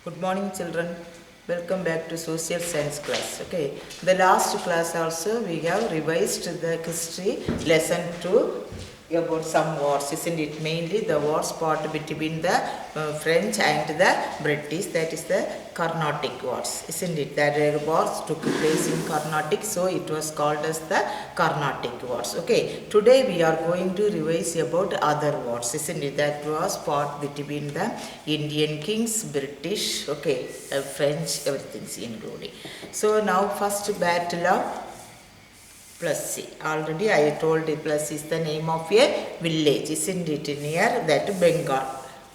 Good morning, children. Welcome back to social science class. Okay, the last class also we have revised the history lesson 2 about some wars, isn't it? Mainly the wars fought between the French and the British, that is the Carnatic Wars, isn't it? That wars took place in Carnatic, so it was called as the Carnatic Wars. Okay, today we are going to revise about other wars, isn't it? That was fought between the Indian kings, British, okay, French, everything's including. So now first battle of Plessy. Already I told you Plessy is the name of a village, isn't it, near that Bengal.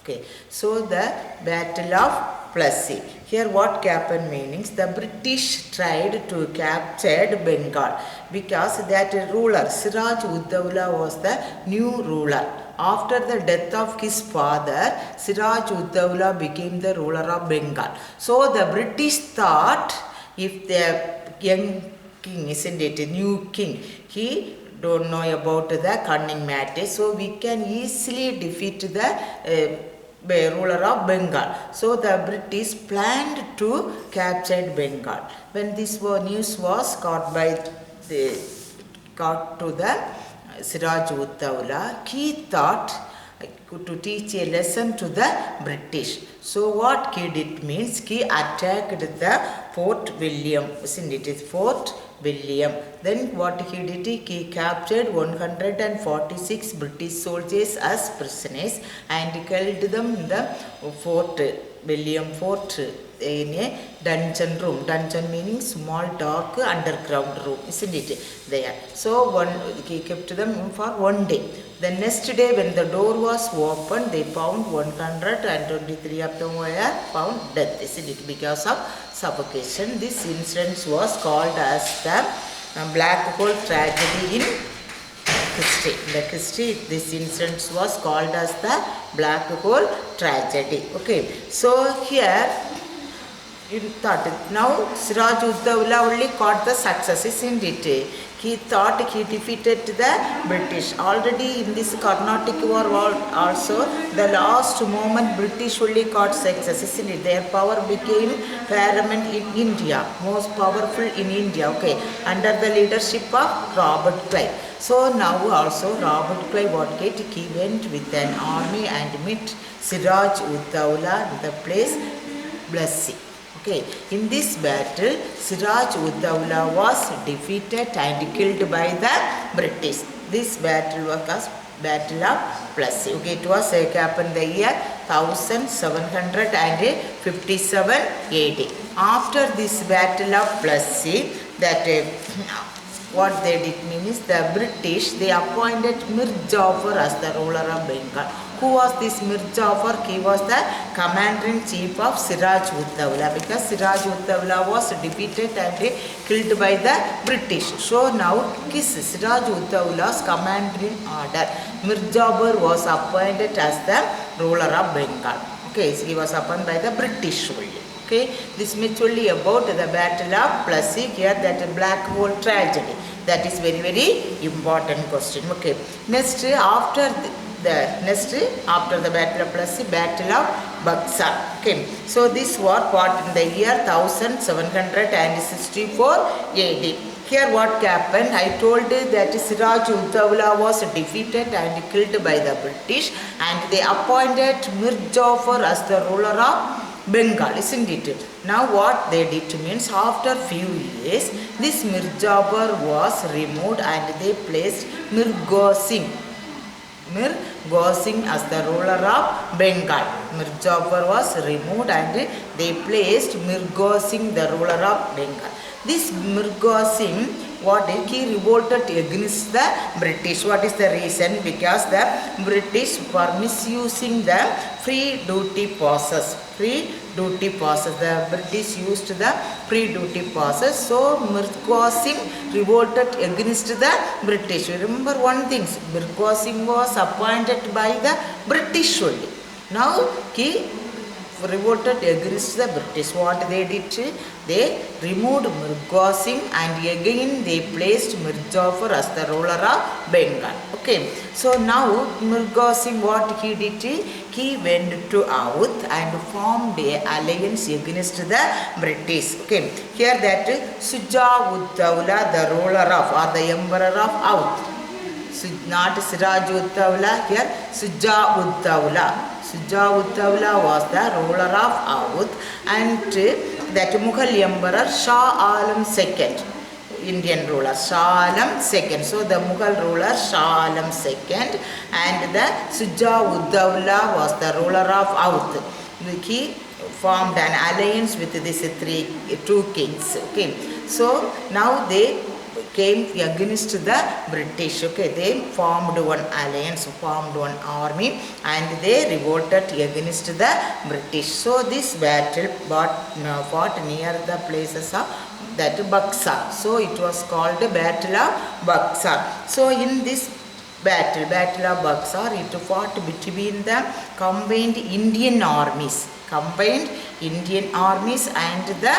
Okay, so the Battle of Plessy. Here what happened means the British tried to capture Bengal because that ruler Siraj Uddawla was the new ruler. After the death of his father, Siraj Uddawla became the ruler of Bengal. So the British thought if the young king, isn't it, a new king, he don't know about the cunning matter, so we can easily defeat the ruler of Bengal. So the British planned to capture Bengal. When this news was caught to the Siraj Uddawla, he thought to teach a lesson to the British. So what he did means he attacked the Fort William, isn't it? It's Fort William. Then what he did, he captured 146 British soldiers as prisoners and held them in the Fort William Fort in a dungeon room. Dungeon meaning small dark underground room, isn't it? There. So he kept them for one day. The next day when the door was opened, they found 123 of them were found dead, isn't it? Because of suffocation. This incident was called as the Black Hole Tragedy in history. In the history, this incident was called as the Black Hole Tragedy. Okay, so here you thought now Siraj Uddawla only got the success, isn't it? He thought he defeated the British. Already in this Carnatic War also, the last moment British only got success, isn't it? Their power became paramount in India, most powerful in India, okay, under the leadership of Robert Clive. So now also Robert Clive what did, he went with an army and met Siraj Uddawla in the place Plessy. Okay, in this battle, Siraj Uddawla was defeated and killed by the British. This battle was called Battle of Plessy. Okay, it was happened the year 1757 AD. After this Battle of Plessy, that what they did means the British, they appointed Mir Jafar as the ruler of Bengal. Who was this Mir Jafar? He was the commander-in-chief of Siraj Uddawla because Siraj Uddawla was defeated and killed by the British. So now his Siraj Uddawla's commander in order, Mir Jafar was appointed as the ruler of Bengal. Okay, so he was appointed by the British only. Okay, this is only about the Battle of Plessy. Here that Black Hole Tragedy. That is very, very important question. Okay, next after after the Battle of Plessy, Battle of Baksha. Okay, so this war fought in the year 1764 AD. Here what happened, I told you that Siraj Uddawla was defeated and killed by the British and they appointed Mir Jafar as the ruler of Bengal, isn't it? Now what they did means after few years, this Mir Jafar was removed and they placed Mir Gosing as the ruler of Bengal. Mir Jafar was removed and they placed Mir Gosing the ruler of Bengal. This Mir Gosing, what did he revolted against the British? What is the reason? Because the British were misusing the free duty passes. The British used the free duty passes. So Mir Gosing revolted against the British. Remember one thing, Mir Gosing was appointed by the British only. Now he revolted against the British. What they did? They removed Mirza Singh and again they placed Mirzapur as the ruler of Bengal. Okay, so now Mirza Singh, what he did? He went to Oudh and formed an alliance against the British. Okay, here that Sujah-ud-Dawla, the ruler of or the emperor of Oudh. Not Siraj-ud-Dawla, here Sujah-ud-Dawla. Sujah-ud-Dawla was the ruler of Oudh, and that Mughal emperor Shah Alam II, Indian ruler Shah Alam II. So the Mughal ruler Shah Alam II and the Sujah-ud-Dawla was the ruler of Oudh. He formed an alliance with these two kings. Okay, so now they came against the British. Okay, they formed one alliance, formed one army, and they revolted against the British. So this battle fought near the places of that Baksha. So it was called the Battle of Baksha. So in this Battle of Baksha, it fought between the combined Indian armies and the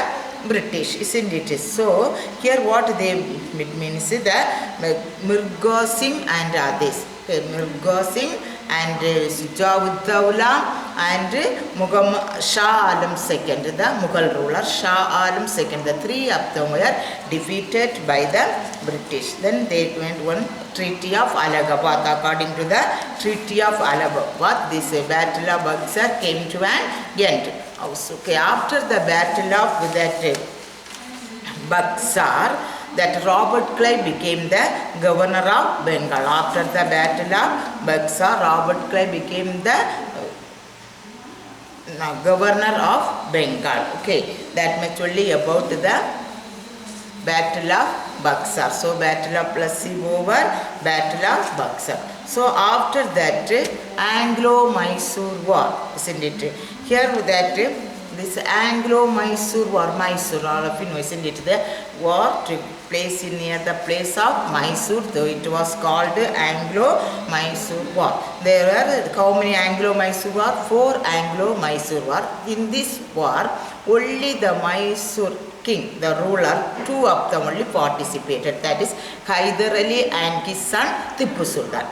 British, isn't it? So here what they means is that Mirza Singh and others. Okay, Mirza Singh and Sujah-ud-Dawla and Shah Alam II, the Mughal ruler Shah Alam II. The three of them were defeated by the British. Then they went one Treaty of Allahabad. According to the Treaty of Allahabad, this Battle of Baksha came to an end. Okay, after the battle of that Baksar, that Robert Clive became the governor of Bengal. After the battle of Baksar, Robert Clive became the governor of Bengal. Okay, that much only about the battle of Baksar. So battle of Plessy over, battle of Baksar. So after that Anglo-Mysore war, isn't it? Here that this Anglo-Mysore war, Mysore, all of you know, isn't it? The war took place near the place of Mysore, though it was called Anglo-Mysore war. There were how many Anglo-Mysore war? 4 Anglo-Mysore war. In this war, only the Mysore king, the ruler, 2 of them only participated. That is Hyder Ali and his son Tipu Sultan.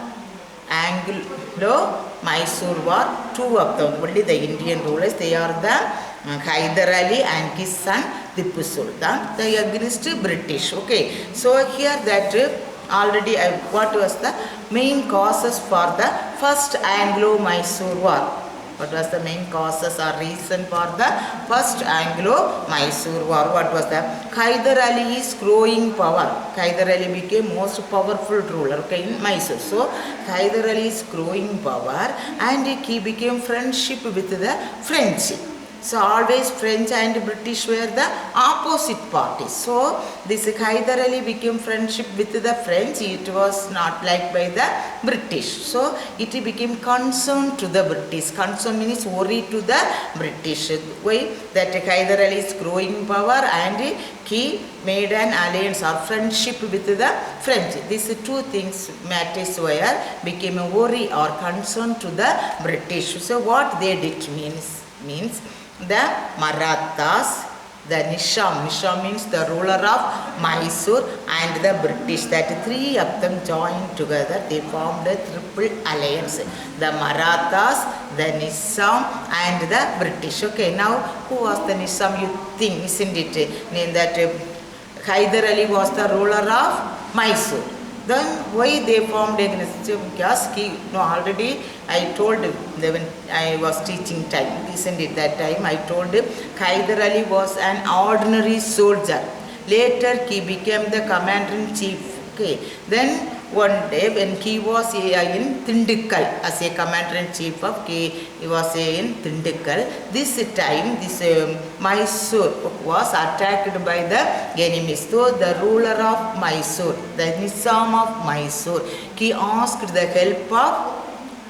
Anglo-Mysore war, 2 of them, only the Indian rulers, they are the Hyder Ali and his son Tipu Sultan, they against British. Okay, so here that already what was the main causes for the first Anglo-Mysore war? What was the main causes or reason for the first Anglo-Mysore war? What was the Hyder Ali's growing power? Hyder Ali became most powerful ruler, okay, in Mysore. So Hyder Ali's growing power, and he became friendship with the French. So always French and British were the opposite parties. So this Hyder Ali became friendship with the French. It was not liked by the British. So it became concern to the British. Concern means worry to the British. Why? That Hyder Ali's growing power and he made an alliance or friendship with the French. These two things matters were became a worry or concern to the British. So what they did means the Marathas, the Nisham means the ruler of Mysore, and the British, that 3 of them joined together, they formed a triple alliance. The Marathas, the Nisham and the British. Okay, now who was the Nisham? You think, isn't it? That Hyder Ali was the ruler of Mysore. Then why they formed against him? Because already I told when I was teaching time, isn't it, that time I told him Hyder Ali was an ordinary soldier. Later he became the commander-in-chief. Okay. Then one day when he was in Tindikkal as a commander-in-chief of he was in Tindikkal. This time this Mysore was attacked by the enemies. So the ruler of Mysore, the Nizam of Mysore, he asked the help of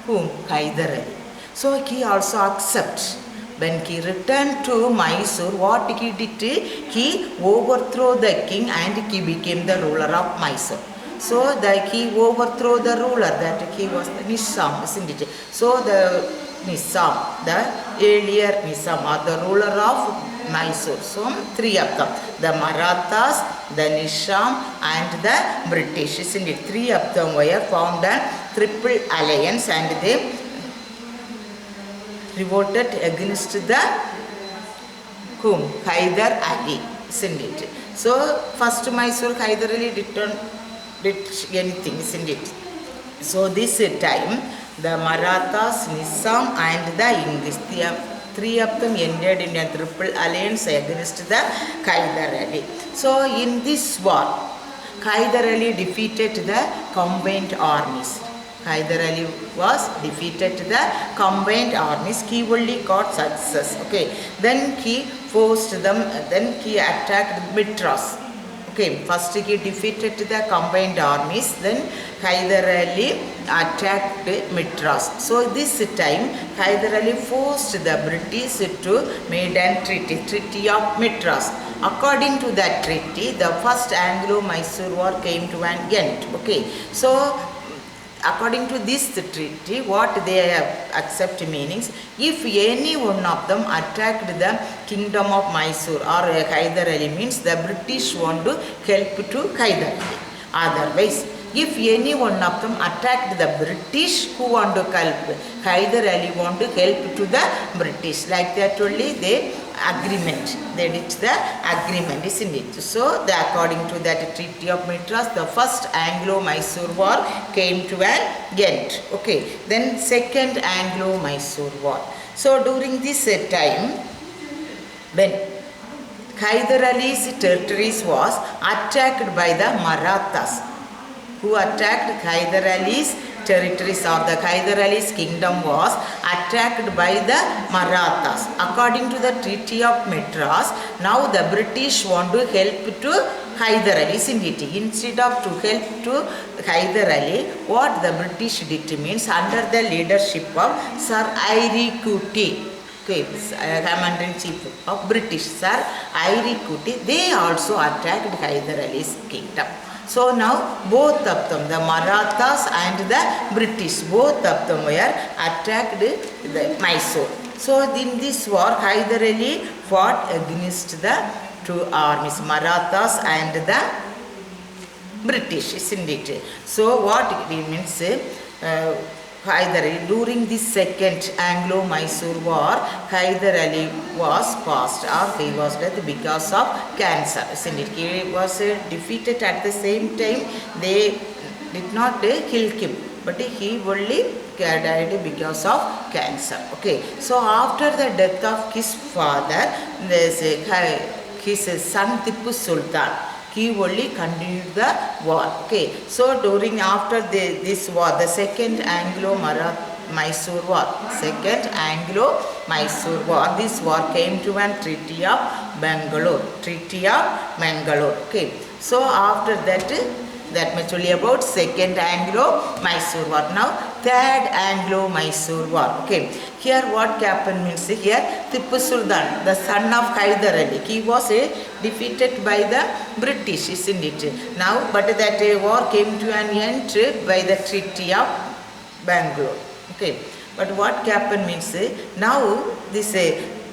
whom? Hyder Ali. So he also accepted. When he returned to Mysore, what he did? He overthrew the king and he became the ruler of Mysore. So he overthrew the ruler, that he was the Nizam, isn't it? So the Nizam, the earlier Nizam or the ruler of Mysore. So three of them, the Marathas, the Nizam and the British, isn't it? Three of them were formed a triple alliance and they revolted against the whom? Hyder Ali, isn't it? So first Mysore, Hyder Ali did anything, isn't it? So this time the Marathas, Nizam and the English, three of them entered in a triple alliance against the Hyder Ali. So in this war, Hyder Ali defeated the combined armies. Hyder Ali was defeated the combined armies. He only got success. Okay. Then he forced them. Then he attacked Madras. Okay. First he defeated the combined armies. Then Hyder Ali attacked Madras. So this time Hyder Ali forced the British to make a treaty of Madras. According to that treaty, the first Anglo-Mysore war came to an end. Okay. So according to this treaty, what they have accept meanings, if any one of them attacked the kingdom of Mysore or Hyder Ali, means the British want to help to Hyder Ali. Otherwise, if any one of them attacked the British, who want to help? Hyder Ali want to help to the British. Like that only they agreement. They did the agreement, isn't it? So according to that treaty of Madras, the first Anglo-Mysore war came to an end. Okay. Then second Anglo-Mysore war. So during this time, when Hyder Ali's territories was attacked by the Marathas, who attacked Hyder Ali's territories, or the Hyder Ali's kingdom was attacked by the Marathas. According to the Treaty of Madras, now the British want to help to Hyder Ali, isn't it? Instead of to help to Hyder Ali, what the British did means, under the leadership of Sir Eyre Coote, okay, Commander-in-Chief of British, Sir Eyre Coote, they also attacked Hyder Ali's kingdom. So now both of them, the Marathas and the British, both of them were attacked the Mysore. So in this war, Hyder Ali fought against the two armies, Marathas and the British, isn't it? So what it means, Hyder Ali, during this second Anglo-Mysore war, Hyder Ali was passed, or he was dead because of cancer, isn't it? He was defeated at the same time. They did not kill him, but he only died because of cancer. Okay. So after the death of his father, his son Tipu Sultan, he only continued the war. Okay. So during after this war, the second Anglo-Mysore war, this war came to an Treaty of Bangalore. Okay. So after that much only about second Anglo-Mysore war. Now third Anglo-Mysore war. Okay. Here what happened means, here Tipu Sultan, the son of Hyder Ali, he was defeated by the British, isn't it? Now, but that war came to an end by the Treaty of Bangalore. Okay. But what happened means, now this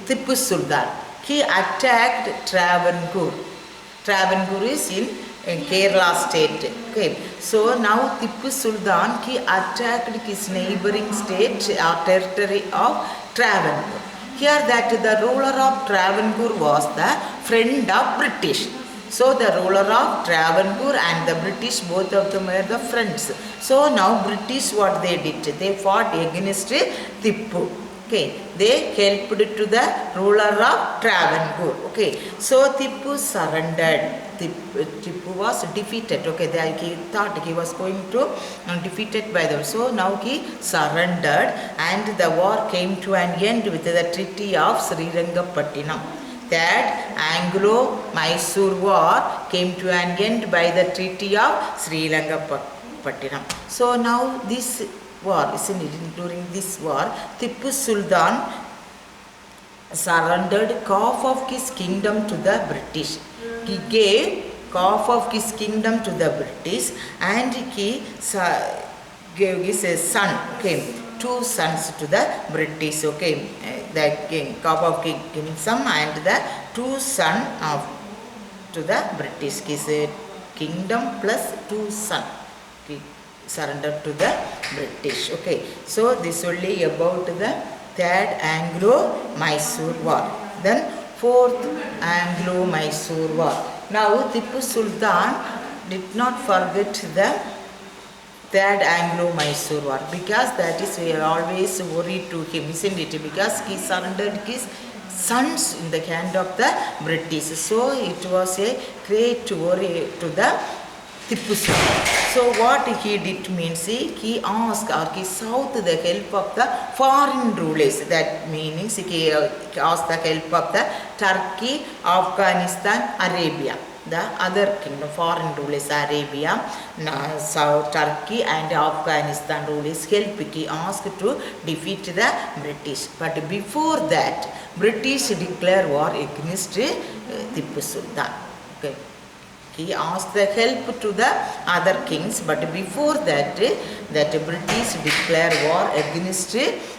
Tipu Sultan, he attacked Travancore. Travancore is in Kerala state. Okay. So now Tipu Sultan, he attacked his neighboring state or territory of Travancore. Here that the ruler of Travancore was the friend of British. So the ruler of Travancore and the British, both of them were the friends. So now British, what they did, they fought against Tipu. Okay, they helped to the ruler of Travancore. Okay, so Tipu surrendered. Tipu was defeated. Okay, he thought he was going to defeated by them. So now he surrendered, and the war came to an end with the Treaty of Srirangapattinam. That Anglo-Mysore war came to an end by the Treaty of Srirangapattinam. So now this war, isn't it? During this war, Tipu Sultan surrendered half of his kingdom to the British. He gave half of his kingdom to the British, and he gave his son, okay, two sons to the British. Okay, the king, Kaab king giving some, and the two sons of to the British. Is a kingdom plus two sons. Okay, surrender to the British. Okay, so this only about the third Anglo-Mysore war. Then fourth Anglo-Mysore war. Now Tipu Sultan did not forget the third Anglo-Mysore war, because that is we are always worried to him, isn't it? Because he surrendered his sons in the hand of the British. So it was a great worry to the Tipu Sultan. So what he did means he asked or he sought the help of the foreign rulers. That means he asked the help of the Turkey, Afghanistan, Arabia. The other kingdom, foreign rulers, Arabia, South Turkey and Afghanistan rulers help. He asked to defeat the British. But before that, British declare war against Tipu Sultan. Okay. He asked the help to the other kings, but before that, British declare war against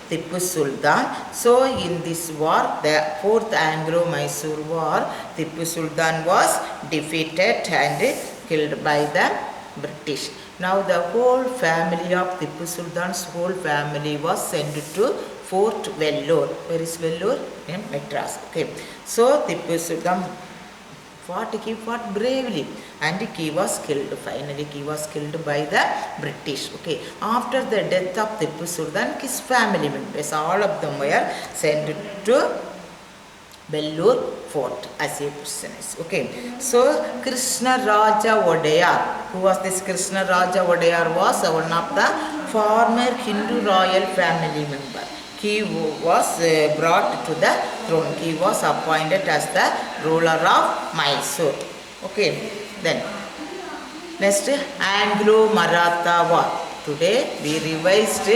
Tipu Sultan. So in this war, the fourth Anglo-Mysore war, Tipu Sultan was defeated and killed by the British. Now the whole family of Tipu Sultan's whole family was sent to Fort Vellore. Where is Vellore? In Madras. Okay. So Tipu Sultan he fought bravely and he was killed. Finally he was killed by the British. Okay. After the death of Tipu Sultan, his family members, all of them were sent to Vellore fort as a prisoners. Okay. So Krishna Raja Wadeyar, who was this Krishna Raja Wadeyar, was one of the former Hindu royal family member. He was brought to the throne. He was appointed as the ruler of Mysore. Okay. Then next, Anglo-Maratha war. Today we revised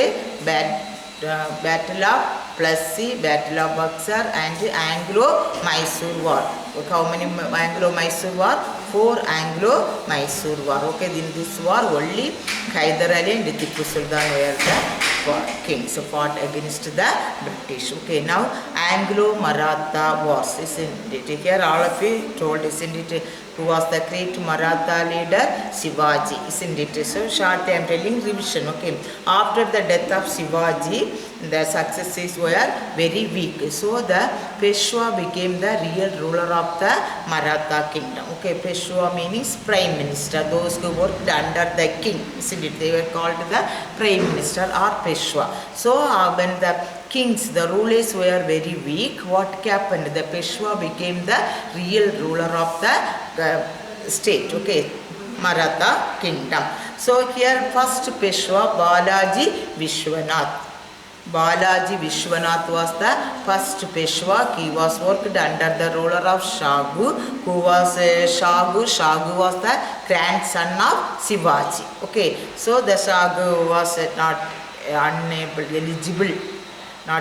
Battle of Plessy, Battle of Baksha and Anglo-Mysore war. How many Anglo-Mysore war? 4 Anglo-Mysore war. Okay, in this war only Hyder Ali and Tipu Sultan were the kings fought against the British. Okay, now Anglo-Maratha wars. Isn't it? Here all of you told, isn't it? Who was the great Maratha leader? Shivaji, isn't it? So shortly I am telling revision. Okay, after the death of Shivaji, the successes were very weak. So the Peshwa became the real ruler of the Maratha kingdom. Okay, Peshwa means prime minister. Those who worked under the king, isn't it? They were called the prime minister or Peshwa. So when the kings, the rulers were very weak, what happened? The Peshwa became the real ruler of the state. Okay, Maratha kingdom. So here first Peshwa Balaji Vishwanath. Balaji Vishwanath was the first Peshwa. He was worked under the ruler of Shagu, who was Shagu. Shagu was the grandson of Shivaji. Okay, so the Shagu was not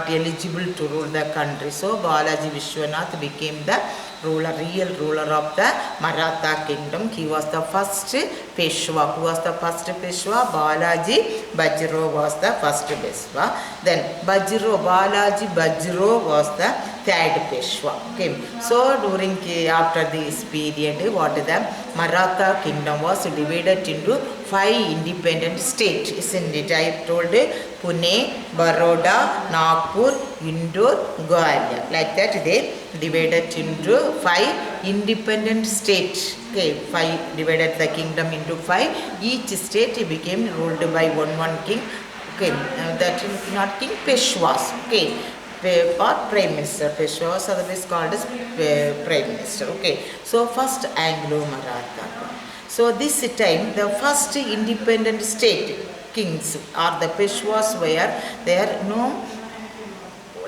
eligible to rule the country. So Balaji Vishwanath became the real ruler of the Maratha kingdom. He was the first Peshwa. Who was the first Peshwa? Balaji Bajro was the first Peshwa. Then Balaji Bajro was the third Peshwa. Okay. So during after this period, what the Maratha kingdom was divided into 5 independent states. Isn't it? I told Pune, Baroda, Nagpur, Indore, Gwalior. Like that they divided into 5 independent states. Okay, 5 divided the kingdom into 5. Each state became ruled by one king. Okay, that is not king, Peshwas. Okay, or prime minister. Peshwas otherwise called as prime minister. Okay, so first Anglo-Maratha. So this time the first independent state kings or the Peshwas were there no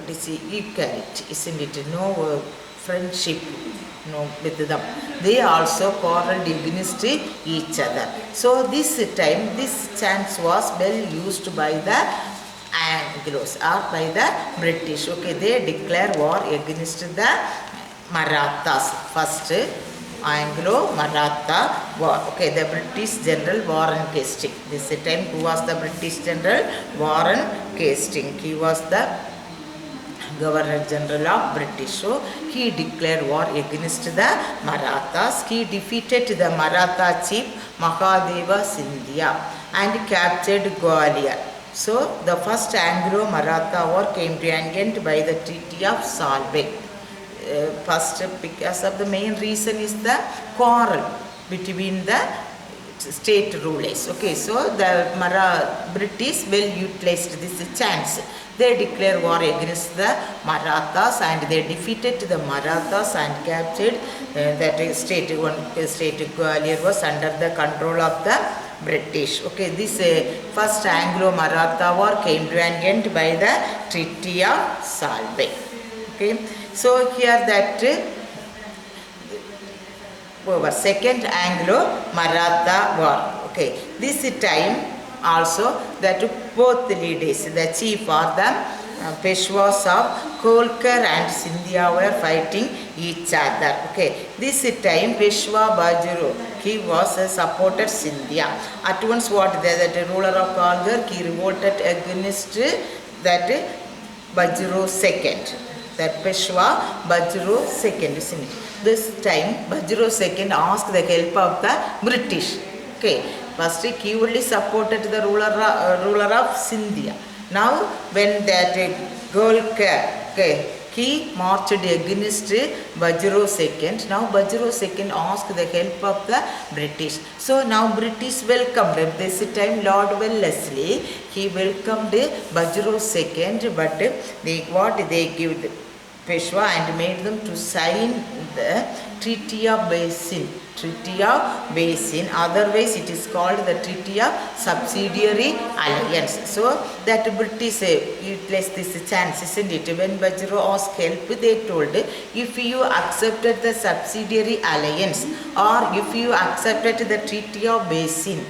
equality, isn't it? No friendship, no with them. They also quarreled against each other. So this time, this chance was well used by the Anglos or by the British. Okay, they declare war against the Marathas first. Anglo-Maratha War. Okay, the British General Warren Hastings. This time who was the British General? Warren Hastings. He was the Governor General of British. So he declared war against the Marathas. He defeated the Maratha chief Mahadeva Sindhya and captured Gwalior. So the first Anglo-Maratha war came to an end by the Treaty of Salve. First, because of the main reason is the quarrel between the state rulers. Okay, so the British well utilized this chance. They declared war against the Marathas and they defeated the Marathas and captured that state. One state Gwalior was under the control of the British. Okay, this first Anglo-Maratha war came to an end by the Treaty of Salve. Okay, so here that over second Anglo-Maratha war. Okay, this time also that both leaders, the chief or the Peshwas of Kolkar and Sindhya were fighting each other. Okay, this time Peshwa Bajuru, he was supported Sindhya. At once what the ruler of Kolkar, he revolted against that Bajuru second. That Peshwa Bajuru second, isn't it? This time Bajuru second asked the help of the British. Okay, first he only supported the ruler of Sindhya. Now when that Golkar, okay, he marched against Bajuru second. Now Bajuru second asked the help of the British. So now British welcomed him. This time Lord Wellesley, he welcomed Bajuru second, but they give Peshwa and made them to sign the Treaty of Basin. Treaty of Basin, otherwise it is called the Treaty of Subsidiary Alliance. So that British utilized this chance, isn't it? When Bajuru asked help, they told, if you accepted the Subsidiary Alliance or if you accepted the Treaty of Basin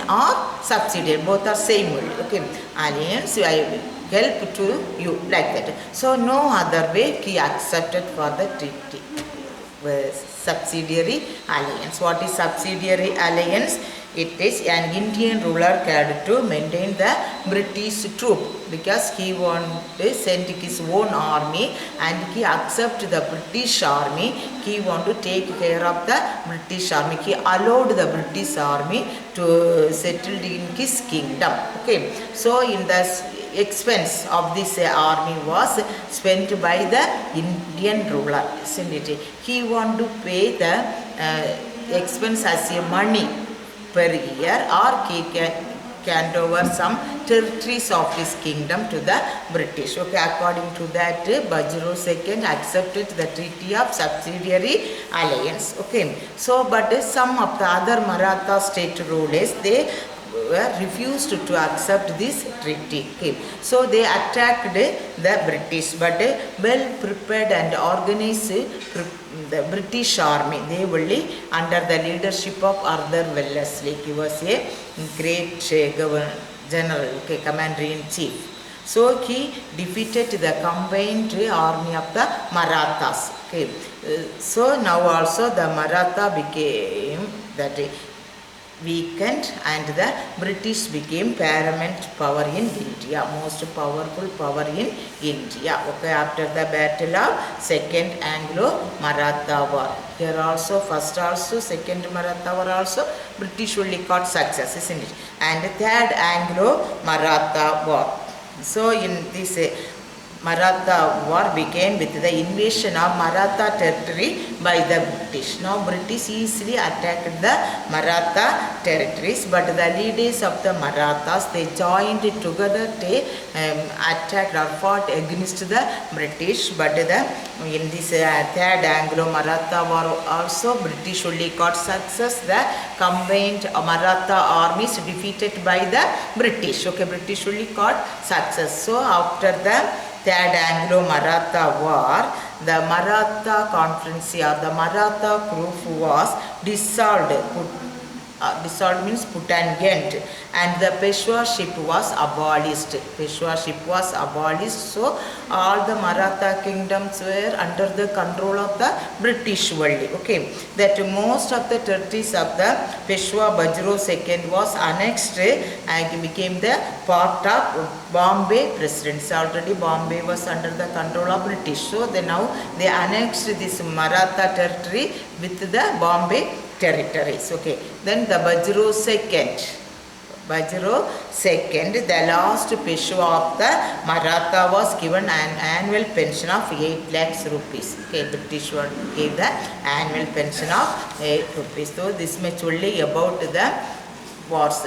or Subsidiary, both are same only. Okay, Alliance, I will help to you, like that. So no other way he accepted for the treaty. Subsidiary Alliance. What is Subsidiary Alliance? It is an Indian ruler cared to maintain the British troop because he wanted to send his own army and he accepted the British army. He wanted to take care of the British army. He allowed the British army to settle in his kingdom. Okay, so in the expense of this army was spent by the Indian ruler, isn't it? He wanted to pay the expense as a money per year, or he can hand over some territories of his kingdom to the British. Okay, according to that, Bajuru II accepted the Treaty of Subsidiary Alliance. Okay, so but some of the other Maratha state rulers, they refused to accept this treaty. Okay. So they attacked the British, but well prepared and organized the British army. They only under the leadership of Arthur Wellesley. He was a great general, okay, commander-in-chief. So he defeated the combined army of the Marathas. Okay. So now also the Maratha became that weakened and the British became paramount power in India, most powerful power in India. Okay, after the battle of Second Anglo-Maratha War. Here also, first also, Second Maratha War also, British only got success, isn't it? And Third Anglo-Maratha War. So in this Maratha War began with the invasion of Maratha territory by the British. Now British easily attacked the Maratha territories, but the leaders of the Marathas, they joined together to attack or fought against the British. But in this Third Anglo-Maratha War also, British only got success. The combined Maratha armies defeated by the British. Okay, British only got success. So after the Third Anglo-Maratha War, the Maratha Conference or the Maratha group was dissolved, dissolved means put an end, and the Peshwaship was abolished. Peshwaship was abolished, so all the Maratha kingdoms were under the control of the British only. Okay, that most of the territories of the Peshwa Bajro II was annexed and became the part of Bombay Presidency. Already Bombay was under the control of British, so now they annexed this Maratha territory with the Bombay territories. Okay, then the Bajro II, the last Peshwa of the Maratha, was given an annual pension of 8 lakhs rupees. Okay, British one gave the annual pension of 8 rupees. So this much only about the wars,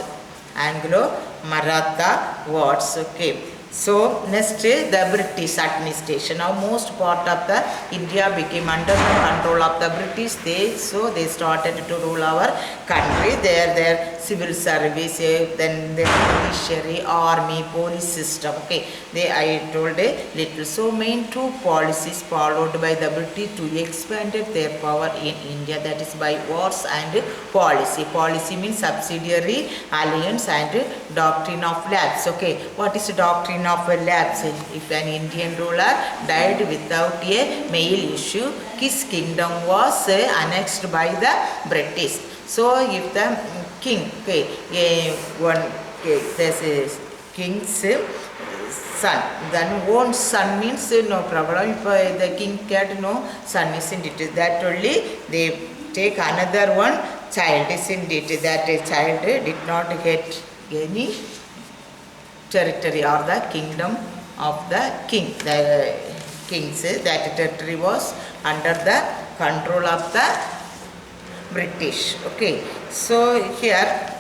Anglo-Maratha wars. Okay. So next the British administration. Now most part of the India became under the control of the British. They started to rule our country. Their civil service, then the judiciary, army, police system. Okay, I told a little. So main two policies followed by the British to expanded their power in India, that is by wars and policy. Policy means Subsidiary Alliance and Doctrine of Relapsing. Okay, what is Doctrine of Relapsing? If an Indian ruler died without a male issue, his kingdom was annexed by the British. So if the king, there's a king's son, then one son means no problem. If the king had no son, isn't it? That only they take another one child, isn't it? That child did not get any territory or the kingdom of the king. The kings, that territory was under the control of the British. Okay, so here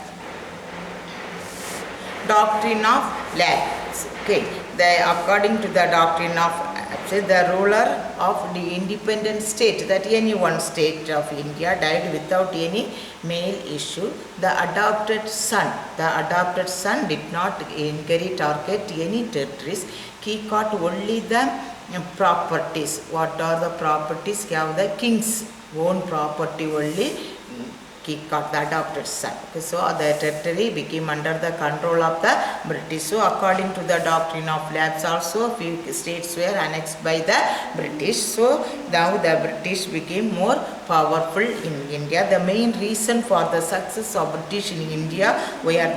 Doctrine of Relapsing. Okay, according to the Doctrine of Relapsing, the ruler of the independent state, that any one state of India died without any male issue, the adopted son did not inherit or get any territories. He got only the properties. What are the properties? He have the king's own property only. He got the adopted son. Okay, so the territory became under the control of the British. So according to the Doctrine of Relapsing, also few states were annexed by the British. So now the British became more powerful in India. The main reason for the success of British in India were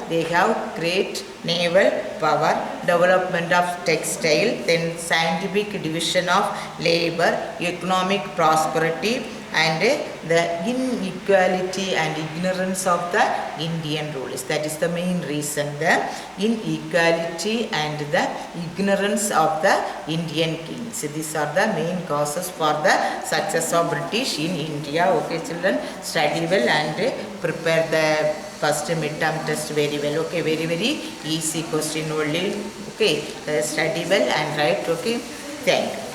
they have great naval power, development of textile, then scientific division of labor, economic prosperity, and the inequality and ignorance of the Indian rulers. That is the main reason, the inequality and the ignorance of the Indian kings. These are the main causes for the success of British in India. Okay children, study well and prepare the first midterm test very well. Okay, very easy question only. Okay, study well and write. Okay, thank you.